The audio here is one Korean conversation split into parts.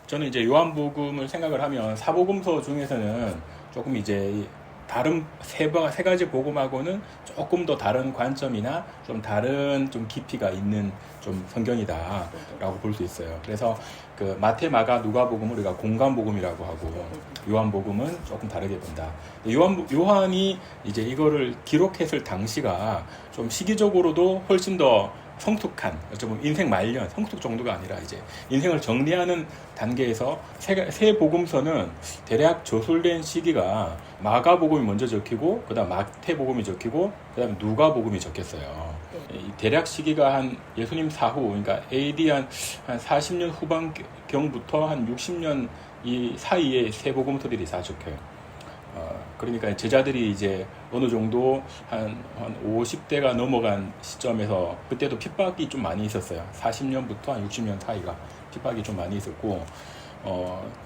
저는 이제 요한복음을 생각을 하면 사복음서 중에서는 조금 이제 다른 세 가지 복음하고는 조금 더 다른 관점이나 좀 다른 좀 깊이가 있는 좀 성경이다라고 볼 수 있어요. 그래서 그 마태, 마가, 누가복음을 우리가 공관복음이라고 하고 요한복음은 조금 다르게 본다. 요한이 이제 이거를 기록했을 당시가 좀 시기적으로도 훨씬 더 성숙한, 어쩌면 인생 말년, 성숙 정도가 아니라 이제 인생을 정리하는 단계에서 세 복음서는 대략 저술된 시기가 마가복음이 먼저 적히고, 그 다음 마태복음이 적히고, 그 다음 누가복음이 적혔어요. 이 대략 시기가 한 예수님 사후, 그러니까 AD 한 40년 후반경부터 한 60년 이 사이에 세 복음서들이 다 적혀요. 그러니까 제자들이 이제 어느 정도 한 50대가 넘어간 시점에서 그때도 핍박이 좀 많이 있었어요. 40년부터 한 60년 사이가 핍박이 좀 많이 있었고,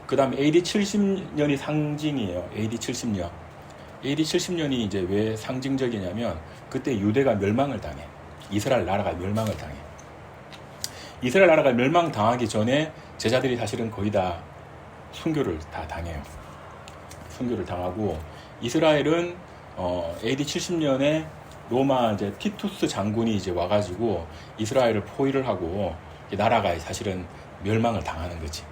그 다음에 AD 70년이 상징이에요. AD 70년. AD 70년이 이제 왜 상징적이냐면 그때 유대가 멸망을 당해. 이스라엘 나라가 멸망을 당해. 이스라엘 나라가 멸망당하기 전에 제자들이 사실은 거의 다 순교를 다 당해요. 순교를 당하고, 이스라엘은 AD 70년에 로마 이제 티투스 장군이 이제 와가지고 이스라엘을 포위를 하고 나라가 사실은 멸망을 당하는 거지.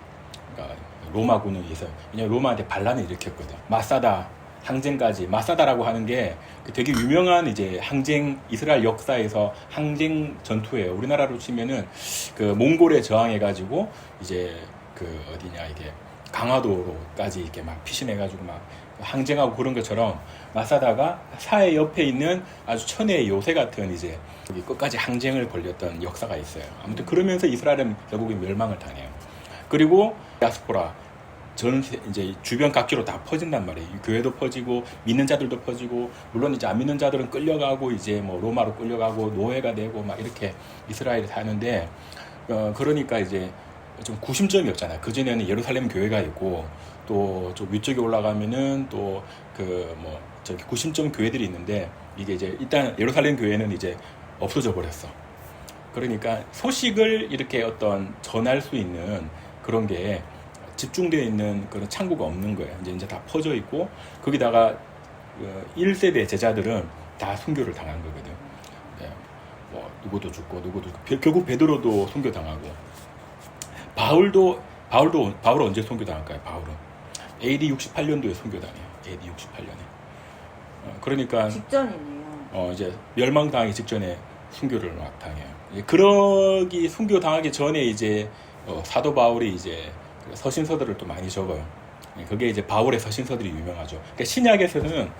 그러니까 로마군에 의해서, 왜냐면 로마한테 반란을 일으켰거든. 마사다 항쟁까지, 마사다라고 하는 게 되게 유명한 이제 항쟁, 이스라엘 역사에서 항쟁 전투예요. 우리나라로 치면은 그 몽골에 저항해가지고 이제 그 어디냐 이게 강화도로까지 이렇게 막 피신해가지고 막 항쟁하고 그런 것처럼 마사다가 사해 옆에 있는 아주 천혜의 요새 같은 이제 여기 끝까지 항쟁을 벌였던 역사가 있어요. 아무튼 그러면서 이스라엘은 결국에 멸망을 당해요. 그리고 디아스포라 이제 주변 각지로 다 퍼진단 말이에요. 교회도 퍼지고 믿는 자들도 퍼지고, 물론 이제 안 믿는 자들은 끌려가고 이제 뭐 로마로 끌려가고 노예가 되고 막 이렇게 이스라엘에 사는데, 그러니까 이제 좀 구심점이 없잖아요. 그 전에는 예루살렘 교회가 있고, 또 좀 위쪽에 올라가면은 또 그 뭐 저기 구심점 교회들이 있는데, 이게 이제 일단 예루살렘 교회는 이제 없어져 버렸어. 그러니까 소식을 이렇게 어떤 전할 수 있는 그런 게 집중되어 있는 그런 창구가 없는 거예요. 이제 다 퍼져 있고, 거기다가 1세대 제자들은 다 순교를 당한 거거든. 네. 뭐 누구도 죽고 결국 베드로도 순교 당하고, 바울은 언제 순교당할까요? 바울은 AD 68년도에 순교당해요. AD 68년에. 그러니까 직전이네요. 이제 멸망당하기 직전에 순교를 막 당해요. 그러기 순교당하기 전에 이제 사도 바울이 이제 서신서들을 또 많이 적어요. 그게 이제 바울의 서신서들이 유명하죠. 그러니까 신약에서는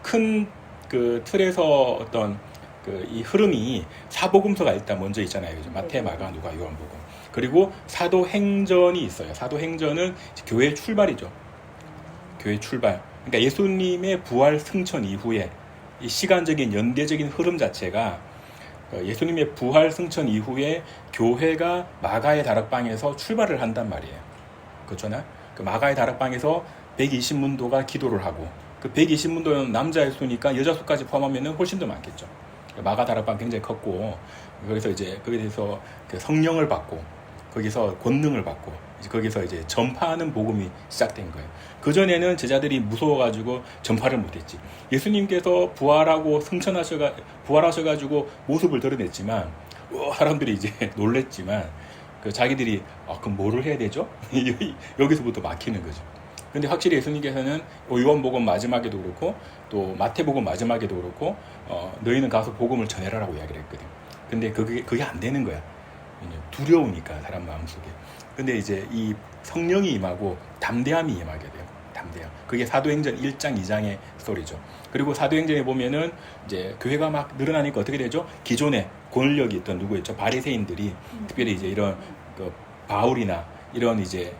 큰 그 틀에서 어떤 그 이 흐름이 사복음서가 일단 먼저 있잖아요. 마태, 마가, 누가, 요한복음. 그리고 사도행전이 있어요. 사도행전은 교회의 출발이죠. 교회 출발. 그러니까 예수님의 부활 승천 이후에 이 시간적인 연대적인 흐름 자체가 예수님의 부활 승천 이후에 교회가 마가의 다락방에서 출발을 한단 말이에요. 그렇잖아? 그 마가의 다락방에서 120문도가 기도를 하고, 그 120문도는 남자의 수니까 여자 수까지 포함하면 훨씬 더 많겠죠. 마가 다락방 굉장히 컸고, 그래서 이제 거기에 대해서 그 성령을 받고, 거기서 권능을 받고, 이제 거기서 이제 전파하는 복음이 시작된 거예요. 그 전에는 제자들이 무서워가지고 전파를 못했지. 예수님께서 부활하셔가지고 모습을 드러냈지만, 사람들이 이제 놀랬지만, 그 자기들이 그럼 뭐를 해야 되죠? 여기서부터 막히는 거죠. 근데 확실히 예수님께서는 요한복음 마지막에도 그렇고 또 마태복음 마지막에도 그렇고 너희는 가서 복음을 전해라라고 이야기를 했거든. 근데 그게 안 되는 거야. 두려우니까 사람 마음속에. 근데 이제 이 성령이 임하고 담대함이 임하게 돼요. 담대함. 그게 사도행전 1장 2장의 스토리죠. 그리고 사도행전에 보면은 이제 교회가 막 늘어나니까 어떻게 되죠? 기존에 권력이 있던 누구였죠? 바리새인들이 특별히 이제 이런 그 바울이나 이런 이제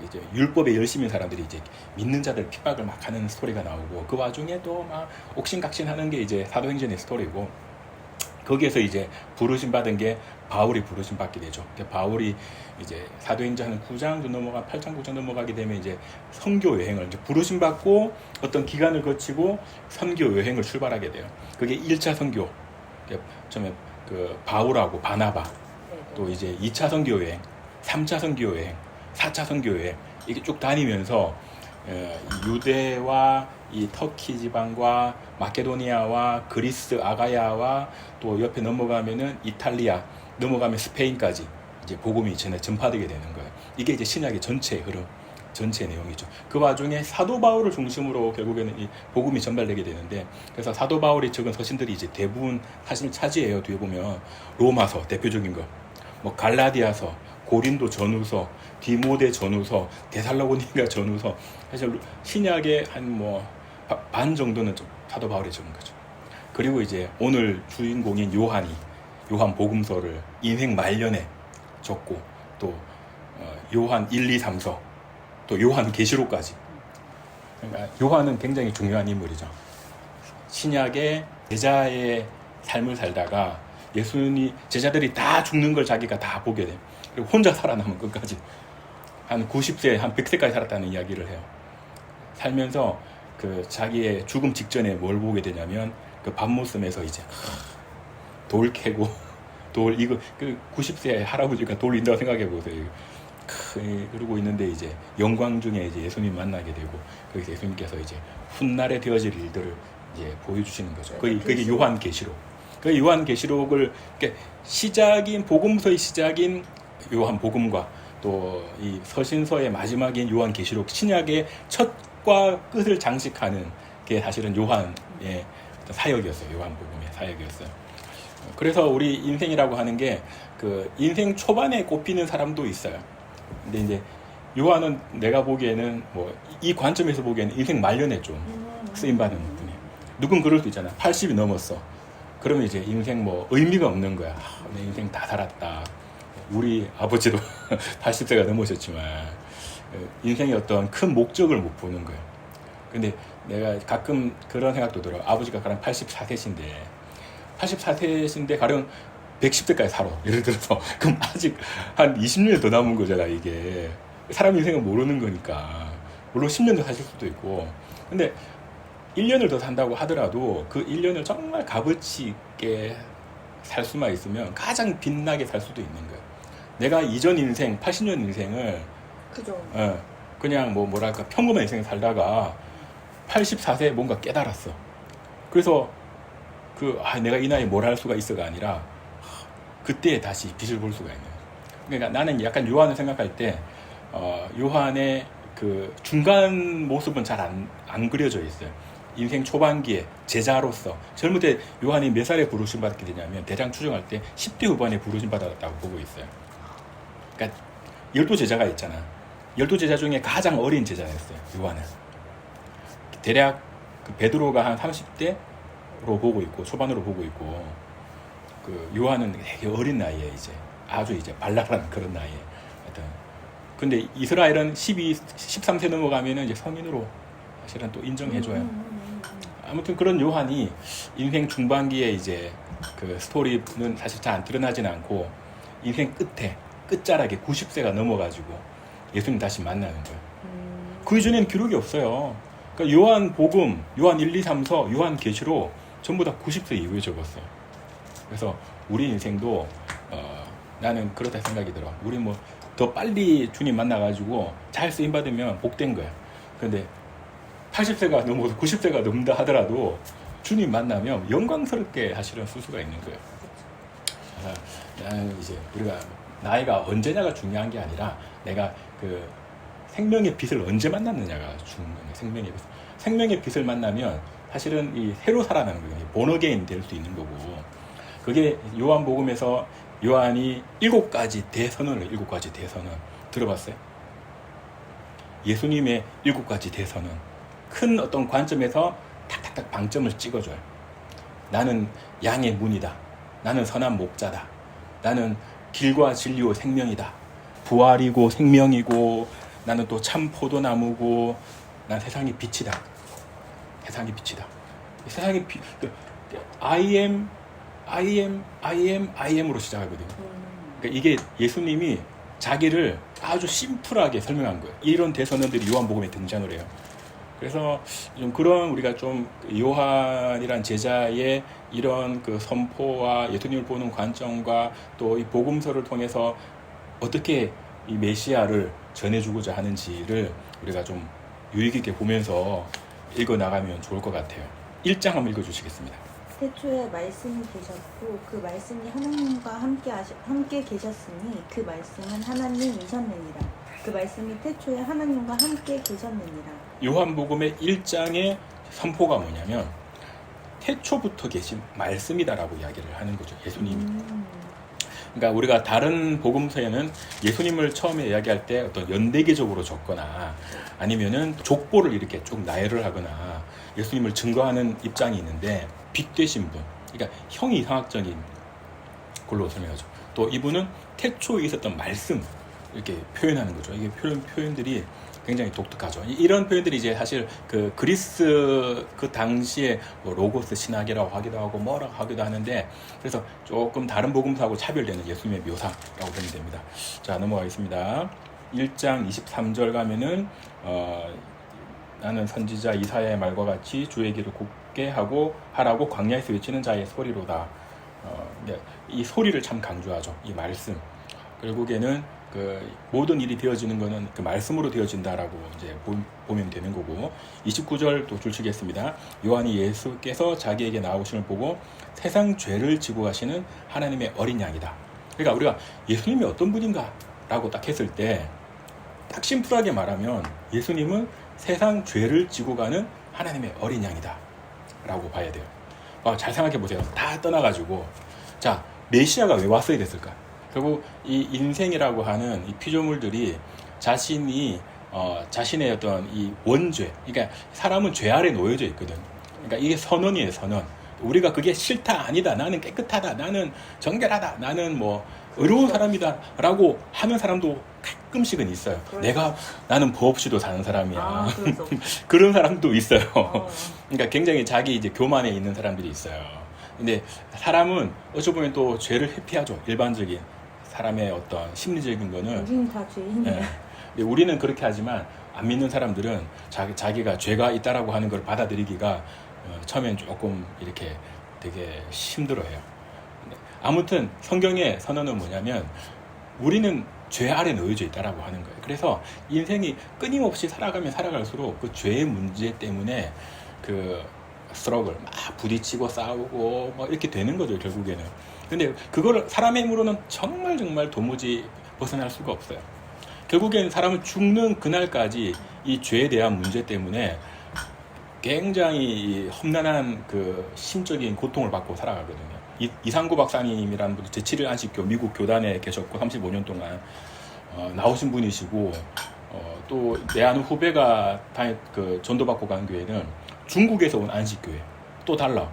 이제 율법에 열심인 사람들이 이제 믿는 자들 핍박을 막 하는 스토리가 나오고, 그 와중에 또 막 옥신각신하는 게 이제 사도행전의 스토리고, 거기에서 이제 부르심 받은 게 바울이 부르심 받게 되죠. 바울이 이제 사도행전 한 9장 넘어가 8장 9장 넘어가게 되면 이제 선교 여행을 이제 부르심 받고 어떤 기간을 거치고 선교 여행을 출발하게 돼요. 그게 1차 선교. 처음에 그 바울하고 바나바, 또 이제 2차 선교 여행, 3차 선교 여행, 4차 선교 여행 이게 쭉 다니면서 유대와 이 터키 지방과 마케도니아와 그리스 아가야와 또 옆에 넘어가면은 이탈리아 넘어가면 스페인까지 이제 복음이 전파되게 되는 거예요. 이게 이제 신약의 전체 흐름, 전체 내용이죠. 그 와중에 사도 바울을 중심으로 결국에는 이 복음이 전달되게 되는데, 그래서 사도 바울이 적은 서신들이 이제 대부분 사실 차지해요. 뒤에 보면 로마서 대표적인 거, 뭐 갈라디아서, 고린도 전후서, 디모데 전후서, 데살로니가 전후서, 사실 신약의 한 뭐 반 정도는 좀 사도 바울이 적은 거죠. 그리고 이제 오늘 주인공인 요한 복음서를 인생 말년에 적고, 또 요한 1, 2, 3서, 또 요한 계시록까지. 그러니까 요한은 굉장히 중요한 인물이죠. 신약의 제자의 삶을 살다가 예수님 제자들이 다 죽는 걸 자기가 다 보게 돼. 그리고 혼자 살아남은 끝까지 한 90세, 한 100세까지 살았다는 이야기를 해요. 살면서 그 자기의 죽음 직전에 뭘 보게 되냐면 그 밤모섬에서 이제 돌 캐고 이거 그 90세 할아버지가 돌 인다고 생각해 보세요. 그러고 있는데 이제 영광 중에 이제 예수님 만나게 되고, 거기서 예수님께서 이제 훗날에 되어질 일들을 이제 보여주시는 거죠. 그게 요한 계시록. 그 요한 계시록을 시작인 복음서의 시작인 요한 복음과 또 이 서신서의 마지막인 요한 계시록, 신약의 첫과 끝을 장식하는 게 사실은 요한의 사역이었어요. 요한 복음의 사역이었어요. 그래서 우리 인생이라고 하는 게 그 인생 초반에 꼽히는 사람도 있어요. 근데 이제 요한은 내가 보기에는 뭐 이 관점에서 보기에는 인생 말년에 좀 쓰임받는 분이에요. 누군 그럴 수 있잖아. 80이 넘었어. 그러면 이제 인생 뭐 의미가 없는 거야. 내 인생 다 살았다. 우리 아버지도 80세가 넘으셨지만 인생의 어떤 큰 목적을 못 보는 거예요. 근데 내가 가끔 그런 생각도 들어. 아버지가 가령 84세신데 가령 110세까지 살아. 예를 들어서. 그럼 아직 한 20년이 더 남은 거잖아, 이게. 사람 인생은 모르는 거니까. 물론 10년 더 사실 수도 있고. 근데 1년을 더 산다고 하더라도 그 1년을 정말 값어치 있게 살 수만 있으면 가장 빛나게 살 수도 있는 거예요. 내가 이전 인생, 80년 인생을 그죠. 그냥 뭐랄까 평범한 인생을 살다가 84세에 뭔가 깨달았어. 그래서 내가 이 나이에 뭘 할 수가 있어가 아니라 그때 다시 빛을 볼 수가 있는 거예요. 그러니까 나는 약간 요한을 생각할 때 요한의 그 중간 모습은 잘 안 그려져 있어요. 인생 초반기에 제자로서 젊을 때 요한이 몇 살에 부르심 받게 되냐면 대장 추정할 때 10대 후반에 부르심 받았다고 보고 있어요. 그러니까 12제자가 있잖아. 12제자 중에 가장 어린 제자였어요, 요한은. 대략 그 베드로가 한 30대로 보고 있고 초반으로 보고 있고, 그 요한은 되게 어린 나이에 이제 아주 이제 발랄한 그런 나이에 하여튼. 근데 이스라엘은 13세 넘어가면은 이제 성인으로 사실은 또 인정해줘요. 아무튼 그런 요한이 인생 중반기에 이제 그 스토리는 사실 잘 안 드러나진 않고 인생 끝자락에 90세가 넘어가지고 예수님 다시 만나는 거예요. 그 이전에는 기록이 없어요. 그러니까 요한 복음, 요한 1, 2, 3서, 요한 계시록 전부 다 90세 이후에 적었어요. 그래서 우리 인생도 나는 그렇다 생각이 들어. 우리 뭐 더 빨리 주님 만나가지고 잘 쓰임받으면 복된 거야. 근데 80세가 넘어서 90세가 넘다 하더라도 주님 만나면 영광스럽게 사실은 쓸 수가 있는 거예요. 나는 이제 우리가 나이가 언제냐가 중요한 게 아니라 내가 그 생명의 빛을 언제 만났느냐가 중요한 거예요. 생명의 빛을 만나면 사실은 이 새로 살아나는 거예요. 본어게인 될 수 있는 거고. 그게 요한복음에서 요한이 7가지 대선언을 들어봤어요? 예수님의 7가지 대선언. 큰 어떤 관점에서 탁탁탁 방점을 찍어줘요. 나는 양의 문이다. 나는 선한 목자다. 나는 길과 진리와 생명이다. 부활이고 생명이고, 나는 또 참 포도나무고, 난 세상의 빛이다. 세상의 빛이다. 세상의 빛, I am으로 시작하거든요. 그러니까 이게 예수님이 자기를 아주 심플하게 설명한 거예요. 이런 대선언들이 요한복음에 등장을 해요. 그래서 좀 그런 우리가 좀 요한이란 제자의 이런 그 선포와 예수님을 보는 관점과 또 이 복음서를 통해서 어떻게 이 메시아를 전해주고자 하는지를 우리가 좀 유익 있게 보면서 읽어 나가면 좋을 것 같아요. 1장 한번 읽어주시겠습니다. 태초에 말씀이 계셨고 그 말씀이 하나님과 함께 계셨으니 그 말씀은 하나님이셨느니라. 그 말씀이 태초에 하나님과 함께 계셨느니라. 요한복음의 1장의 선포가 뭐냐면 태초부터 계신 말씀이다라고 이야기를 하는 거죠. 예수님이. 그러니까 우리가 다른 복음서에는 예수님을 처음에 이야기할 때 어떤 연대기적으로 적거나 아니면은 족보를 이렇게 쭉 나열을 하거나 예수님을 증거하는 입장이 있는데 빛되신 분, 그러니까 형이 이상학적인 걸로 설명하죠. 또 이분은 태초에 있었던 말씀 이렇게 표현하는 거죠. 이게 표현들이 굉장히 독특하죠. 이런 표현들이 이제 사실 그 그리스 그 당시에 뭐 로고스 신학이라고 하기도 하고 뭐라고 하기도 하는데 그래서 조금 다른 복음서하고 차별되는 예수님의 묘사라고 보면 됩니다. 자, 넘어가겠습니다. 1장 23절 가면은 나는 선지자 이사야의 말과 같이 주의 길을 곱게 하고 하라고 광야에서 외치는 자의 소리로다. 이 소리를 참 강조하죠. 이 말씀. 결국에는 그 모든 일이 되어지는 것은 그 말씀으로 되어진다라고 이제 보면 되는 거고 29절 또 줄치겠습니다. 요한이 예수께서 자기에게 나오심을 보고 세상 죄를 지고 가시는 하나님의 어린 양이다. 그러니까 우리가 예수님이 어떤 분인가라고 딱 했을 때 딱 심플하게 말하면 예수님은 세상 죄를 지고 가는 하나님의 어린 양이다 라고 봐야 돼요. 잘 생각해 보세요. 다 떠나가지고 자, 메시아가 왜 왔어야 됐을까? 결국 이 인생이라고 하는 이 피조물들이 자신이 자신의 어떤 이 원죄, 그러니까 사람은 죄 아래 놓여져 있거든. 그러니까 이게 선언이에요, 선언. 우리가 그게 싫다, 아니다, 나는 깨끗하다, 나는 정결하다, 나는 뭐 의로운 사람이다라고 하는 사람도 가끔씩은 있어요. 나는 법 없이도 사는 사람이야. 그런 사람도 있어요. 그러니까 굉장히 자기 이제 교만에 있는 사람들이 있어요. 근데 사람은 어찌 보면 또 죄를 회피하죠. 일반적인 사람의 어떤 심리적인 거는. 우리는 다 죄인이에요. 네. 우리는 그렇게 하지만 안 믿는 사람들은 자기가 죄가 있다라고 하는 걸 받아들이기가 처음엔 조금 이렇게 되게 힘들어해요. 아무튼 성경의 선언은 뭐냐면 우리는 죄 아래 놓여져 있다라고 하는 거예요. 그래서 인생이 끊임없이 살아가면 살아갈수록 그 죄의 문제 때문에 그 스트러글 막 부딪히고 싸우고 뭐 이렇게 되는 거죠, 결국에는. 근데 그걸 사람의 힘으로는 정말 도무지 벗어날 수가 없어요. 결국엔 사람은 죽는 그날까지 이 죄에 대한 문제 때문에 굉장히 험난한 그 심적인 고통을 받고 살아가거든요. 이상구 박사님이라는 분도 제7일 안식교 미국 교단에 계셨고 35년 동안 나오신 분이시고 또 내 아는 후배가 그 전도받고 간 교회는 중국에서 온 안식교회 또 달라.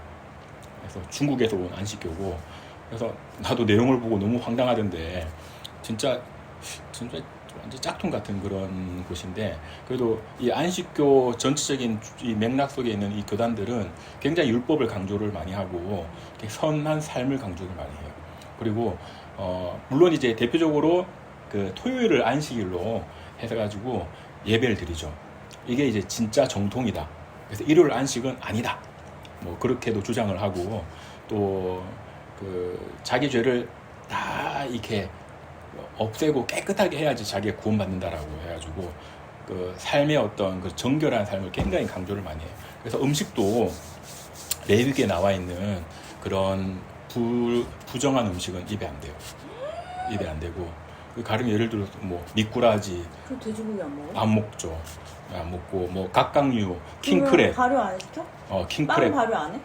그래서 중국에서 온 안식교고 그래서 나도 내용을 보고 너무 황당하던데 진짜 완전 짝퉁 같은 그런 곳인데 그래도 이 안식교 전체적인 이 맥락 속에 있는 이 교단들은 굉장히 율법을 강조를 많이 하고 선한 삶을 강조를 많이 해요. 그리고 물론 이제 대표적으로 그 토요일을 안식일로 해서 예배를 드리죠. 이게 이제 진짜 정통이다. 그래서 일요일 안식은 아니다. 뭐 그렇게도 주장을 하고 또 그 자기 죄를 다 이렇게 없애고 깨끗하게 해야지 자기가 구원받는다라고 해가지고 그 삶의 어떤 그 정결한 삶을 굉장히 강조를 많이 해요. 그래서 음식도 레위기에 나와 있는 그런 부정한 음식은 입에 안 돼요. 입에 안 되고 가령 예를 들어서 뭐 미꾸라지 그 돼지고기 안 먹어? 안 먹죠. 안 먹고 뭐 각각류, 킹크랩. 발효 안 시켜? 킹크랩. 빵 발효 안 해?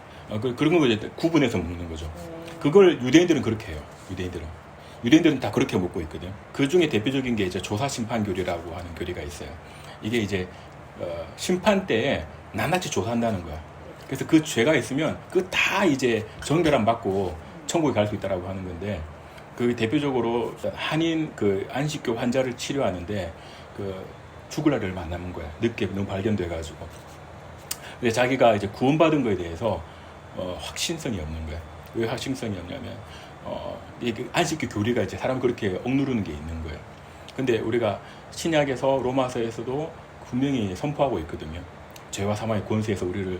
그런 거 이제 구분해서 먹는 거죠. 그걸 유대인들은 그렇게 해요. 유대인들은 다 그렇게 먹고 있거든. 그 중에 대표적인 게 이제 조사심판교리라고 하는 교리가 있어요. 이게 이제 심판 때에 낱낱이 조사한다는 거야. 그래서 그 죄가 있으면 그 다 이제 정결함 받고 천국에 갈 수 있다라고 하는 건데 그 대표적으로 한인 그 안식교 환자를 치료하는데 그 죽을 날을 만나는 거야. 늦게 너무 발견돼가지고. 근데 자기가 이제 구원받은 거에 대해서 확신성이 없는 거야. 왜 확신성이 없냐면 이게 안식교 교리가 이제 사람 그렇게 억누르는 게 있는 거예요. 근데 우리가 신약에서 로마서에서도 분명히 선포하고 있거든요. 죄와 사망의 권세에서 우리를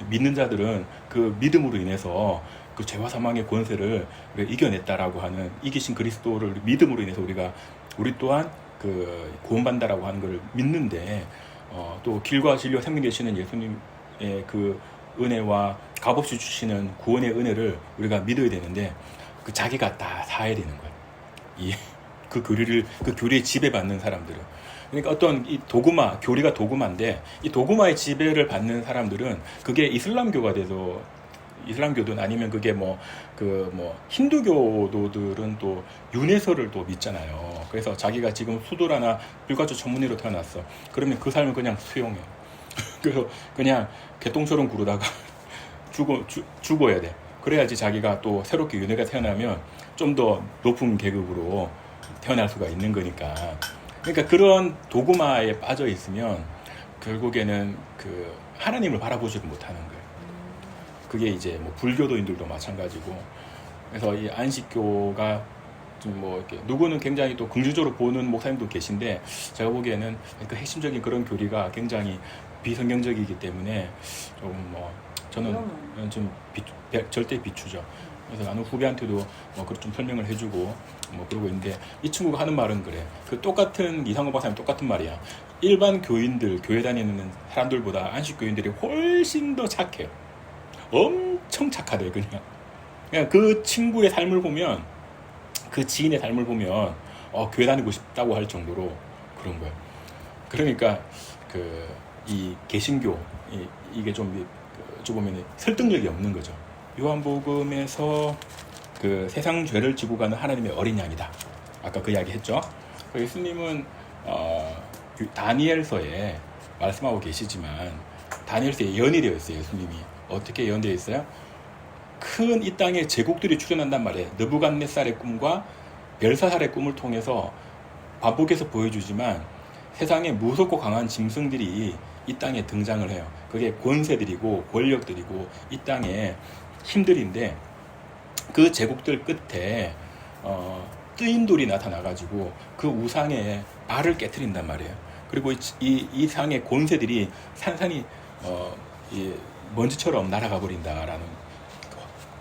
믿는 자들은 그 믿음으로 인해서 그 죄와 사망의 권세를 이겨냈다라고 하는 이기신 그리스도를 믿음으로 인해서 우리 또한 그 구원받는다라고 하는 걸 믿는데 또 길과 진리와 생명 되시는 예수님의 그 은혜와 값없이 주시는 구원의 은혜를 우리가 믿어야 되는데 그 자기가 다 사야 되는 거예요. 그 교리에 지배받는 사람들은. 그러니까 어떤 이 도구마, 교리가 도구마인데 이 도구마의 지배를 받는 사람들은 그게 이슬람교가 돼서 이슬람교든 아니면 그게 힌두교도들은 또 윤회설을 또 믿잖아요. 그래서 자기가 지금 수도라나 불가초 천문이로 태어났어. 그러면 그 삶을 그냥 수용해. 그래서 그냥 개똥처럼 구르다가 죽어야 돼. 그래야지 자기가 또 새롭게 윤회가 태어나면 좀 더 높은 계급으로 태어날 수가 있는 거니까. 그러니까 그런 도구마에 빠져 있으면 결국에는 그 하나님을 바라보지를 못하는 거예요. 그게 이제 뭐 불교도인들도 마찬가지고. 그래서 이 안식교가 좀 이렇게 누구는 굉장히 또 긍정적으로 보는 목사님도 계신데 제가 보기에는 그 핵심적인 그런 교리가 굉장히 비성경적이기 때문에 조금 저는 좀 절대 비추죠. 그래서 나는 후배한테도 좀 설명을 해주고 그러고 있는데 이 친구가 하는 말은 그래. 그 똑같은 이상호 박사님 똑같은 말이야. 일반 교인들, 교회 다니는 사람들보다 안식교인들이 훨씬 더 착해요. 엄청 착하대 그냥 그 친구의 삶을 보면 그 지인의 삶을 보면 교회 다니고 싶다고 할 정도로 그런 거예요. 그러니까 이 개신교 이게 좀 보면 설득력이 없는 거죠. 요한복음에서 그 세상 죄를 지고 가는 하나님의 어린 양이다. 아까 그 이야기 했죠. 예수님은 다니엘서에 말씀하고 계시지만 다니엘서에 예언이 되어 있어요. 예수님이 어떻게 예언되어 있어요? 큰 이 땅에 제국들이 출현한단 말이에요. 느부갓네살의 꿈과 벨사살의 꿈을 통해서 반복해서 보여주지만 세상에 무섭고 강한 짐승들이 이 땅에 등장을 해요. 그게 권세들이고 권력들이고 이 땅의 힘들인데 그 제국들 끝에 뜨인 돌이 나타나가지고 그 우상의 발을 깨트린단 말이에요. 그리고 이 상의 권세들이 산산이 이 먼지처럼 날아가 버린다라는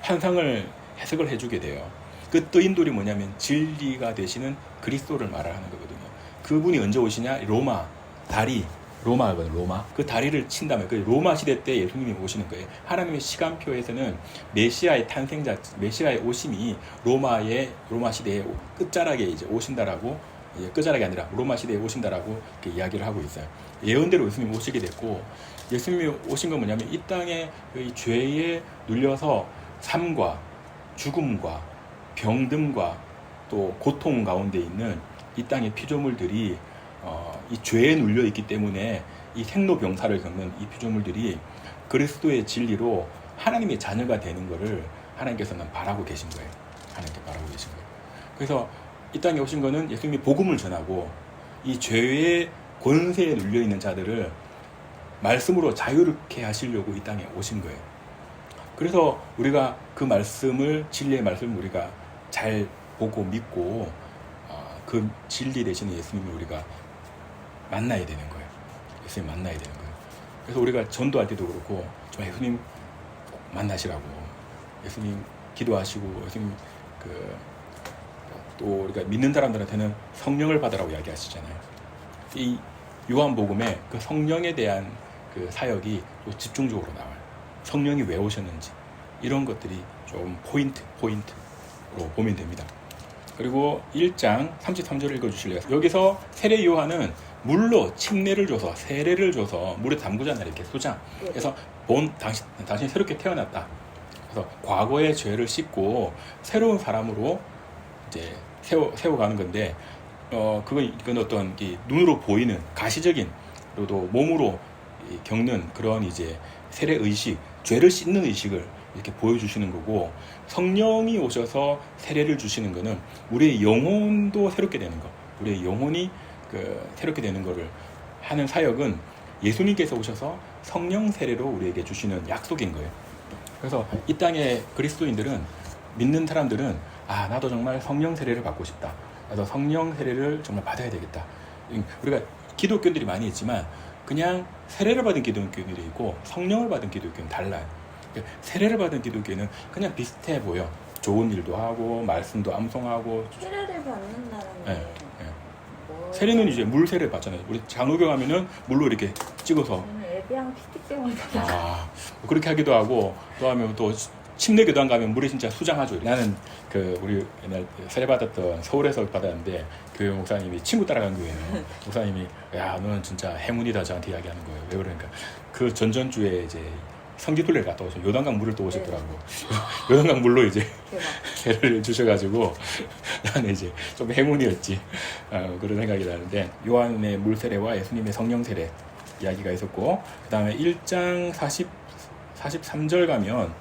환상을 해석을 해주게 돼요. 그 뜨인 돌이 뭐냐면 진리가 되시는 그리스도를 말하는 거거든요. 그분이 언제 오시냐? 로마거든요. 로마. 그 다리를 친다면 그 로마 시대 때 예수님이 오시는 거예요. 하나님의 시간표에서는 메시아의 탄생자, 메시아의 오심이 로마 시대의 끝자락에 이제 오신다라고, 끝자락이 아니라 로마 시대에 오신다라고 이렇게 이야기를 하고 있어요. 예언대로 예수님이 오시게 됐고, 예수님이 오신 건 뭐냐면 이 땅에 이 죄에 눌려서 삶과 죽음과 병듦과 또 고통 가운데 있는 이 땅의 피조물들이 이 죄에 눌려 있기 때문에 이 생로병사를 겪는 이 피조물들이 그리스도의 진리로 하나님의 자녀가 되는 것을 하나님께서는 바라고 계신 거예요. 하나님께 바라고 계신 거예요. 그래서 이 땅에 오신 거는 예수님이 복음을 전하고 이 죄의 권세에 눌려 있는 자들을 말씀으로 자유롭게 하시려고 이 땅에 오신 거예요. 그래서 우리가 그 말씀을, 진리의 말씀을 우리가 잘 보고 믿고 그 진리 되시는 예수님을 우리가 만나야 되는 거예요. 예수님 만나야 되는 거예요. 그래서 우리가 전도할 때도 그렇고 좀 예수님 만나시라고, 예수님 기도하시고, 예수님 또 우리가 믿는 사람들한테는 성령을 받으라고 이야기하시잖아요. 이 요한복음에 그 성령에 대한 그 사역이 또 집중적으로 나와요. 성령이 왜 오셨는지 이런 것들이 좀 포인트로 보면 됩니다. 그리고 1장 33절을 읽어주실래요? 여기서 세례 요한은 물로 침례를 줘서, 세례를 줘서 물에 담그잖아요. 이렇게 수장. 그래서 당신이 새롭게 태어났다. 그래서 과거의 죄를 씻고 새로운 사람으로 이제 세워가는 건데, 이건 어떤 눈으로 보이는 가시적인, 그리고 몸으로 겪는 그런 이제 세례 의식, 죄를 씻는 의식을 이렇게 보여주시는 거고, 성령이 오셔서 세례를 주시는 거는 우리의 영혼도 새롭게 되는 거, 우리의 영혼이 새롭게 되는 거를 하는 사역은 예수님께서 오셔서 성령 세례로 우리에게 주시는 약속인 거예요. 그래서 이 땅의 그리스도인들은, 믿는 사람들은 나도 정말 성령 세례를 받고 싶다. 나도 성령 세례를 정말 받아야 되겠다. 우리가 기독교인들이 많이 있지만 그냥 세례를 받은 기독교인들이 있고 성령을 받은 기독교는 달라요. 세례를 받은 기독교는 그냥 비슷해 보여. 좋은 일도 하고 말씀도 암송하고. 세례를 받는다는 게 세례는 이제 물 세례 받잖아요. 우리 장로교 가면은 물로 이렇게 찍어서 저는 예배랑 PT 때문에 그렇게 하기도 하고 또 하면 또 침례교단 가면 물이 진짜 수장하죠. 나는 그 우리 옛날 세례 받았던 서울에서 받았는데 교회 목사님이 친구 따라간 교회예요. 목사님이 야 너는 진짜 행운이다 저한테 이야기하는 거예요. 왜 그러니까 그 전전주에 이제 성지순례를 갔다 오셔 요단강 물을 또 오셨더라고. 요단강 물로 이제 개를 주셔가지고 나는 이제 좀 행운이었지. 그런 생각이 나는데 요한의 물 세례와 예수님의 성령 세례 이야기가 있었고 그 다음에 1장 43절 가면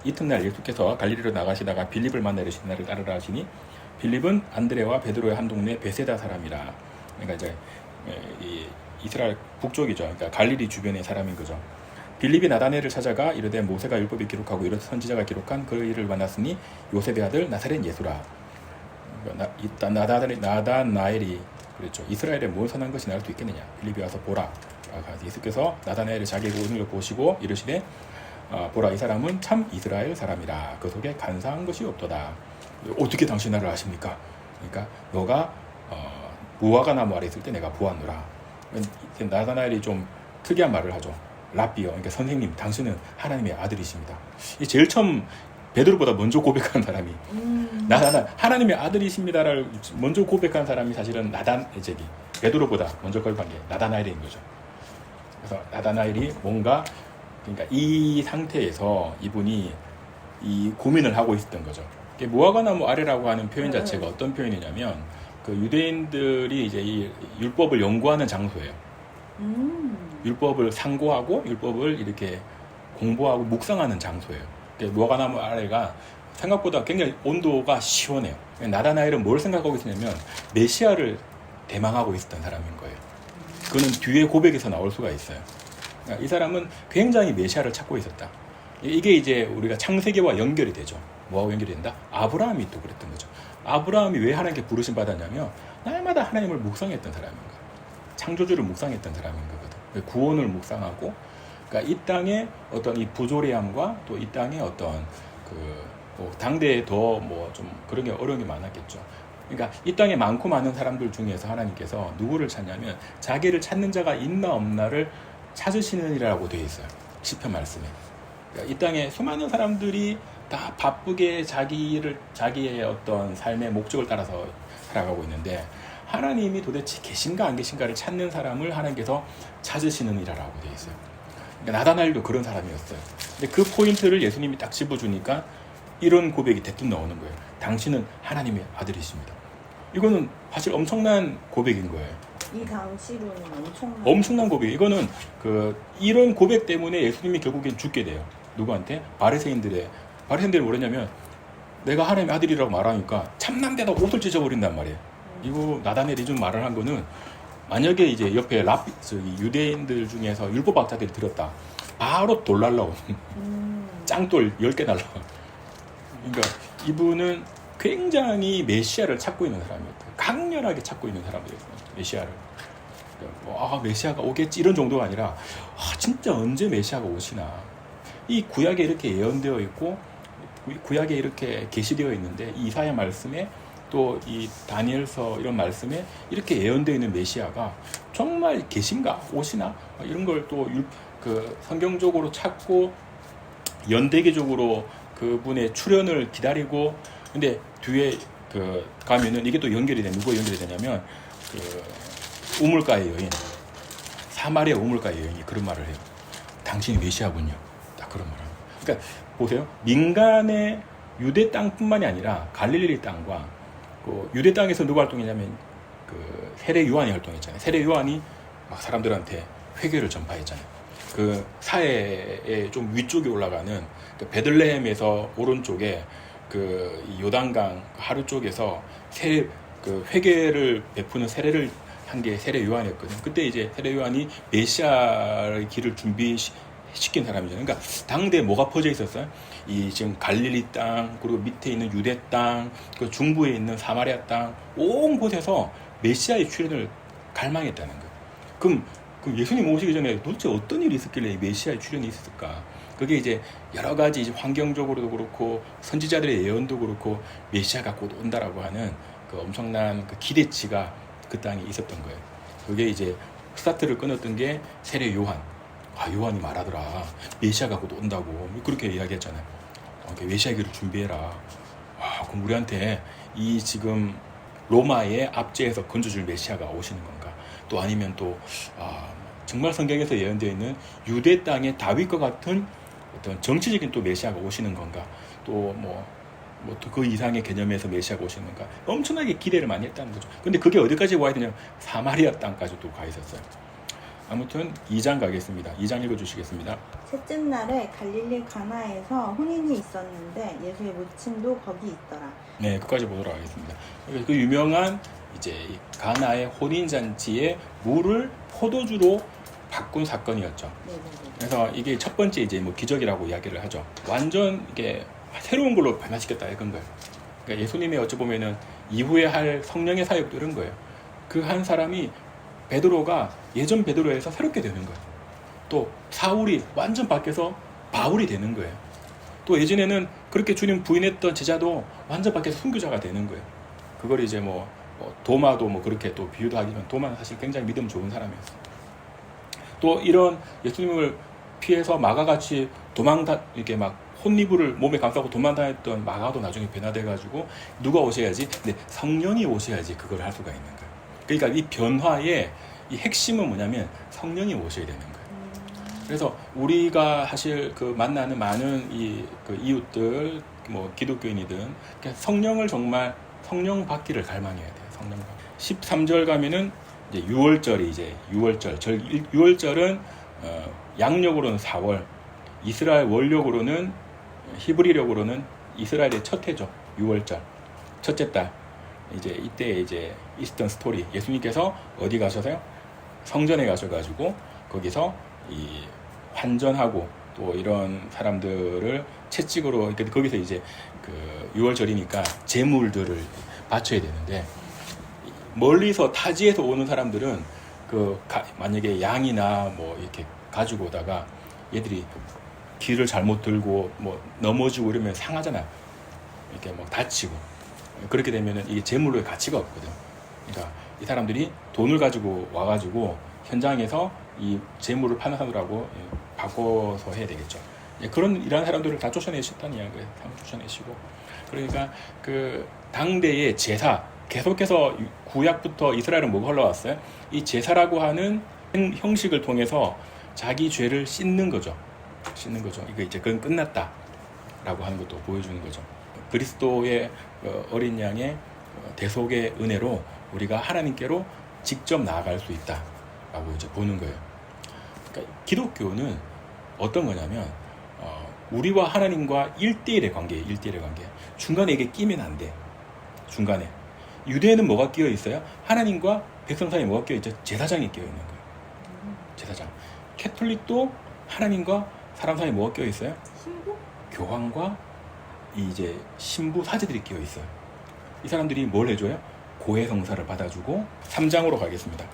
이튿날 예수께서 갈릴리로 나가시다가 빌립을 만나 이르시되 나를 따르라 하시니 빌립은 안드레와 베드로의 한 동네 베세다 사람이라. 그러니까 이제 이 이스라엘 북쪽이죠. 그러니까 갈릴리 주변의 사람인 거죠. 빌립이 나다나엘을 찾아가 이르되 모세가 율법에 기록하고 이런 선지자가 기록한 그 일을 만났으니 요셉의 아들 나사렛 예수라. 나다나엘이 그랬죠. 이스라엘에 뭘 선한 것이 나올 수 있겠느냐. 빌립이 와서 보라. 예수께서 나다나엘을 자기의 오는을 보시고 이르시되 보라 이 사람은 참 이스라엘 사람이라. 그 속에 간사한 것이 없도다. 어떻게 당신 나를 아십니까? 그러니까 너가 무화과 나무 아래 있을 때 내가 보았노라. 나다나엘이 좀 특이한 말을 하죠. 라비어, 그러니까 선생님, 당신은 하나님의 아들이십니다. 이 제일 처음 베드로보다 먼저 고백한 사람이 하나님의 아들이십니다를 먼저 고백한 사람이 사실은 베드로보다 먼저 고백한 게 나다나엘인 거죠. 그래서 나다나엘이 뭔가 그러니까 이 상태에서 이분이 이 고민을 하고 있었던 거죠. 무화과나무 아래라고 하는 표현 자체가 어떤 표현이냐면 그 유대인들이 이제 이 율법을 연구하는 장소예요. 율법을 상고하고 율법을 이렇게 공부하고 묵상하는 장소예요. 무화과나무 아래가 생각보다 굉장히 온도가 시원해요. 나다나엘은 뭘 생각하고 있었냐면 메시아를 대망하고 있었던 사람인 거예요. 그는 뒤에 고백에서 나올 수가 있어요. 이 사람은 굉장히 메시아를 찾고 있었다. 이게 이제 우리가 창세기와 연결이 되죠. 뭐하고 연결이 된다? 아브라함이 또 그랬던 거죠. 아브라함이 왜 하나님께 부르심 받았냐면 날마다 하나님을 묵상했던 사람인 거예요. 창조주를 묵상했던 사람인 거거든. 구원을 묵상하고, 그러니까 이 땅의 어떤 이 부조리함과 또 이 땅의 어떤 뭐 당대에 더 뭐 좀 그런 게 어려운 게 많았겠죠. 그러니까 이 땅에 많고 많은 사람들 중에서 하나님께서 누구를 찾냐면 자기를 찾는 자가 있나 없나를 찾으시느니라고 되어 있어요. 시편 말씀에. 그러니까 이 땅에 수많은 사람들이 다 바쁘게 자기의 어떤 삶의 목적을 따라서 살아가고 있는데 하나님이 도대체 계신가 안 계신가를 찾는 사람을 하나님께서 찾으시느니라고 되어 있어요. 그러니까 나다나엘도 그런 사람이었어요. 근데 그 포인트를 예수님이 딱 짚어주니까 이런 고백이 대뜸 나오는 거예요. 당신은 하나님의 아들이십니다. 이거는 사실 엄청난 고백인 거예요. 이 당시로는 엄청난 고백. 이거는 이런 고백 때문에 예수님이 결국엔 죽게 돼요. 누구한테? 바리새인들이 뭐랬냐면 내가 하나님의 아들이라고 말하니까 참남대다 옷을 찢어버린단 말이에요. 이거 나다나엘이 좀 말을 한 거는 만약에 이제 옆에 유대인들 중에서 율법학자들이 들었다. 바로 돌 날라오는 짱돌 10개 날라와. 그러니까 이분은 굉장히 메시아를 찾고 있는 사람이었어요. 강렬하게 찾고 있는 사람이었어요. 메시아를. 메시아가 오겠지 이런 정도가 아니라 진짜 언제 메시아가 오시나. 이 구약에 이렇게 예언되어 있고 구약에 이렇게 게시되어 있는데 이 이사야 말씀에 또 이 다니엘서 이런 말씀에 이렇게 예언되어 있는 메시아가 정말 계신가 오시나 이런 걸 또 성경적으로 찾고 연대기적으로 그분의 출현을 기다리고 근데 뒤에 가면은 이게 또 연결이 돼. 누가 연결이 되냐면 우물가의 여인 사마리아 우물가의 여인이 그런 말을 해요. 당신이 메시아군요. 딱 그런 말을 합니다. 그러니까 보세요. 민간의 유대 땅뿐만이 아니라 갈릴리 땅과 유대 땅에서 누가 활동했냐면 세례 요한이 활동했잖아요. 세례 요한이 막 사람들한테 회개를 전파했잖아요. 사해의 좀 위쪽에 올라가는 베들레헴에서 오른쪽에 요단강 하루 쪽에서 회개를 베푸는 세례를 한 게 세례 요한이었거든요. 그때 이제 세례 요한이 메시아의 길을 준비시킨 사람이잖아요. 그러니까 당대에 뭐가 퍼져 있었어요? 지금 갈릴리 땅, 그리고 밑에 있는 유대 땅, 그 중부에 있는 사마리아 땅, 온 곳에서 메시아의 출현을 갈망했다는 거예요. 그럼 예수님 오시기 전에 도대체 어떤 일이 있었길래 메시아의 출현이 있었을까? 그게 이제 여러 가지 이제 환경적으로도 그렇고 선지자들의 예언도 그렇고 메시아가 곧 온다라고 하는 엄청난 기대치가 그 땅에 있었던 거예요. 그게 이제 스타트를 끊었던 게 세례 요한. 요한이 말하더라. 메시아가 곧 온다고. 그렇게 이야기했잖아요. 메시아기를 준비해라. 그럼 우리한테 이 지금 로마의 압제에서 건져줄 메시아가 오시는 건가? 또 아니면 또 정말 성경에서 예언되어 있는 유대 땅의 다윗과 같은 어떤 정치적인 또 메시아가 오시는 건가? 또 그 이상의 개념에서 메시아가 오시는 건가? 엄청나게 기대를 많이 했다는 거죠. 근데 그게 어디까지 와야 되냐? 사마리아 땅까지도 가 있었어요. 아무튼 2장 가겠습니다. 2장 읽어주시겠습니다. 셋째 날에 갈릴리 가나에서 혼인이 있었는데 예수의 모친도 거기 있더라. 네, 끝까지 보도록 하겠습니다. 그 유명한 이제 가나의 혼인 잔치에 물을 포도주로 바꾼 사건이었죠. 네네네. 그래서 이게 첫 번째 이제 기적이라고 이야기를 하죠. 완전 이게 새로운 걸로 변화시켰다 이건 거예요. 그러니까 예수님의 어찌 보면은 이후에 할 성령의 사역도 이런 거예요. 그 한 사람이 베드로가 예전 베드로에서 새롭게 되는 거예요. 또 사울이 완전 바뀌어서 바울이 되는 거예요. 또 예전에는 그렇게 주님 부인했던 제자도 완전 바뀌어서 순교자가 되는 거예요. 그걸 이제 도마도 그렇게 또 비유도 하지만 도마는 사실 굉장히 믿음 좋은 사람이었어요. 또 이런 예수님을 피해서 마가같이 이렇게 막 혼이불을 몸에 감싸고 도망다녔던 마가도 나중에 변화돼가지고 누가 오셔야지? 근데 성령이 오셔야지 그걸 할 수가 있는 거예요. 그러니까 이 변화의 이 핵심은 뭐냐면 성령이 오셔야 되는 거예요. 그래서 우리가 사실 그 만나는 많은 그 이웃들, 기독교인이든 성령을 정말 성령 받기를 갈망해야 돼요. 성령 받기. 13절 가면은 이제 6월절은 양력으로는 4월, 이스라엘 월력으로는 히브리력으로는 이스라엘의 첫 해죠. 6월절, 첫째 달. 이때 이제 있었던 스토리. 예수님께서 어디 가셔서요? 성전에 가셔가지고 거기서 이 환전하고 또 이런 사람들을 채찍으로 거기서 이제 그 6월절이니까 제물들을 바쳐야 되는데 멀리서 타지에서 오는 사람들은 만약에 양이나 이렇게 가지고 오다가 얘들이 길을 잘못 들고 넘어지고 이러면 상하잖아요. 이렇게 다치고 그렇게 되면은 이게 제물로의 가치가 없거든. 그러니까 이 사람들이 돈을 가지고 와가지고 현장에서 이 제물을 파는 사람들하고 바꿔서 해야 되겠죠. 이런 사람들을 다 쫓아내셨다는 이야기예요. 다 쫓아내시고. 그러니까 그 당대의 제사 계속해서 구약부터 이스라엘은 뭐가 흘러왔어요? 이 제사라고 하는 형식을 통해서 자기 죄를 씻는 거죠. 이거 이제 그건 끝났다라고 하는 것도 보여주는 거죠. 그리스도의 어린 양의 대속의 은혜로 우리가 하나님께로 직접 나아갈 수 있다라고 이제 보는 거예요. 그러니까 기독교는 어떤 거냐면 우리와 하나님과 1대1의 관계예요. 1대1의 관계. 중간에 이게 끼면 안 돼. 중간에. 유대에는 뭐가 끼어 있어요? 하나님과 백성 사이에 뭐가 끼어 있죠? 제사장이 끼어 있는 거예요. 제사장. 캐톨릭도 하나님과 사람 사이에 뭐가 끼어 있어요? 신부? 교황과 이제 신부 사제들이 끼어 있어요. 이 사람들이 뭘 해줘요? 고해성사를 받아주고 3장으로 가겠습니다.